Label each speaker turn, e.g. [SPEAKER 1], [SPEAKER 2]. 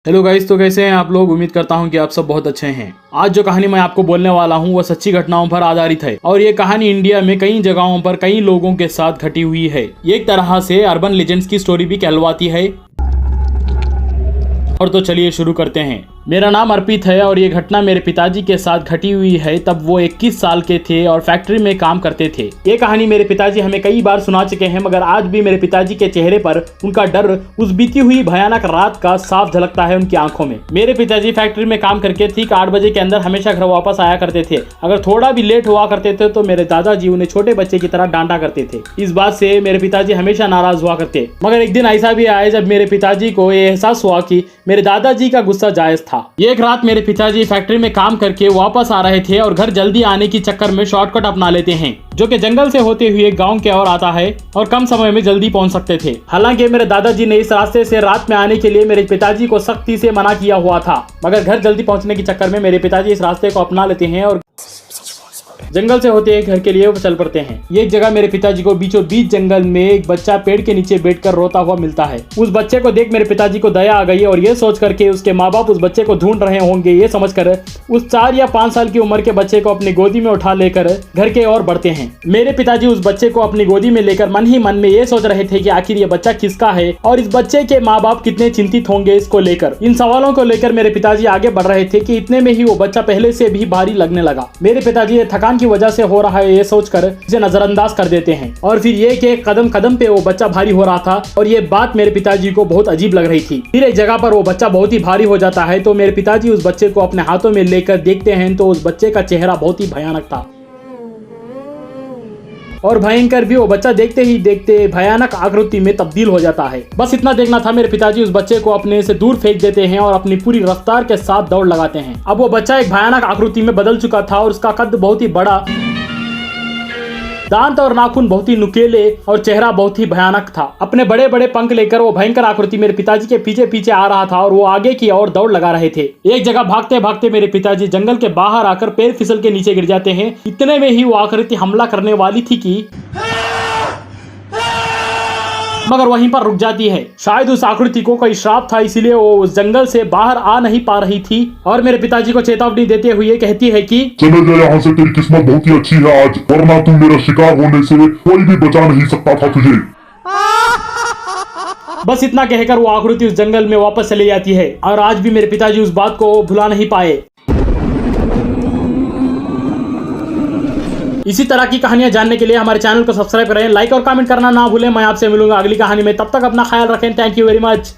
[SPEAKER 1] Hello guys, तो कैसे हैं आप लोग। उम्मीद करता हूं कि आप सब बहुत अच्छे हैं। आज जो कहानी मैं आपको बोलने वाला हूं वह सच्ची घटनाओं पर आधारित है और ये कहानी इंडिया में कई जगहों पर कई लोगों के साथ घटी हुई है। ये एक तरह से अर्बन लेजेंड्स की स्टोरी भी कहलवाती है। और तो चलिए शुरू करते हैं। मेरा नाम अर्पित है और ये घटना मेरे पिताजी के साथ घटी हुई है। तब वो 21 साल के थे और फैक्ट्री में काम करते थे। ये कहानी मेरे पिताजी हमें कई बार सुना चुके हैं, मगर आज भी मेरे पिताजी के चेहरे पर उनका डर, उस बीती हुई भयानक रात का साफ झलकता है उनकी आंखों में। मेरे पिताजी फैक्ट्री में काम करके ठीक 8 बजे के अंदर हमेशा घर वापस आया करते थे। अगर थोड़ा भी लेट हुआ करते थे तो मेरे दादाजी उन्हें छोटे बच्चे की तरह डांटा करते थे। इस बात से मेरे पिताजी हमेशा नाराज हुआ करते। मगर एक दिन ऐसा भी आया जब मेरे पिताजी को ये एहसास हुआ कि मेरे दादाजी का गुस्सा जायज था। एक रात मेरे पिताजी फैक्ट्री में काम करके वापस आ रहे थे और घर जल्दी आने की चक्कर में शॉर्टकट अपना लेते हैं, जो कि जंगल से होते हुए गांव के ओर आता है और कम समय में जल्दी पहुंच सकते थे। हालांकि मेरे दादाजी ने इस रास्ते से रात में आने के लिए मेरे पिताजी को सख्ती से मना किया हुआ था, मगर घर जल्दी पहुंचने के चक्कर में मेरे पिताजी इस रास्ते को अपना लेते हैं और जंगल से होते घर के लिए वो चल पड़ते हैं। एक जगह मेरे पिताजी को बीचों बीच जंगल में एक बच्चा पेड़ के नीचे बैठकर रोता हुआ मिलता है। उस बच्चे को देख मेरे पिताजी को दया आ गई और ये सोच करके उसके माँ बाप उस बच्चे को ढूंढ रहे होंगे, ये समझकर उस 4 या 5 साल की उम्र के बच्चे को अपनी गोदी में उठा लेकर घर के ओर बढ़ते हैं। मेरे पिताजी उस बच्चे को अपनी गोदी में लेकर मन ही मन में ये सोच रहे थे कि आखिर ये बच्चा किसका है और इस बच्चे के माँ बाप कितने चिंतित होंगे इसको लेकर। इन सवालों को लेकर मेरे पिताजी आगे बढ़ रहे थे कि इतने में ही वो बच्चा पहले से भी भारी लगने लगा। मेरे पिताजी थकान की वजह से हो रहा है ये सोचकर इसे नजरअंदाज कर देते हैं और फिर ये कि कदम कदम पे वो बच्चा भारी हो रहा था और ये बात मेरे पिताजी को बहुत अजीब लग रही थी। फिर एक जगह पर वो बच्चा बहुत ही भारी हो जाता है तो मेरे पिताजी उस बच्चे को अपने हाथों में लेकर देखते हैं तो उस बच्चे का चेहरा बहुत ही भयानक था और भयंकर भी। वो बच्चा देखते ही देखते भयानक आकृति में तब्दील हो जाता है। बस इतना देखना था, मेरे पिताजी उस बच्चे को अपने से दूर फेंक देते हैं और अपनी पूरी रफ्तार के साथ दौड़ लगाते हैं। अब वो बच्चा एक भयानक आकृति में बदल चुका था और उसका कद बहुत ही बड़ा, दांत और नाखून बहुत ही नुकीले और चेहरा बहुत ही भयानक था। अपने बड़े बड़े पंख लेकर वो भयंकर आकृति मेरे पिताजी के पीछे पीछे आ रहा था और वो आगे की ओर दौड़ लगा रहे थे। एक जगह भागते भागते मेरे पिताजी जंगल के बाहर आकर पैर फिसल के नीचे गिर जाते हैं। इतने में ही वो आकृति हमला करने वाली थी कि मगर वहीं पर रुक जाती है। शायद उस आकृति को कोई श्राप था, इसीलिए वो उस जंगल से बाहर आ नहीं पा रही थी और मेरे पिताजी को चेतावनी देते हुए कहती है कि
[SPEAKER 2] चले जा यहाँ से, तेरी किस्मत बहुत ही अच्छी है आज, वरना तुम मेरा शिकार होने से कोई भी बचा नहीं सकता था तुझे।
[SPEAKER 1] बस इतना कहकर वो आकृति उस जंगल में वापस चली जाती है और आज भी मेरे पिताजी उस बात को भुला नहीं पाए। इसी तरह की कहानियां जानने के लिए हमारे चैनल को सब्सक्राइब करें, लाइक और कमेंट करना ना भूलें। मैं आपसे मिलूंगा अगली कहानी में, तब तक अपना ख्याल रखें। Thank you very much.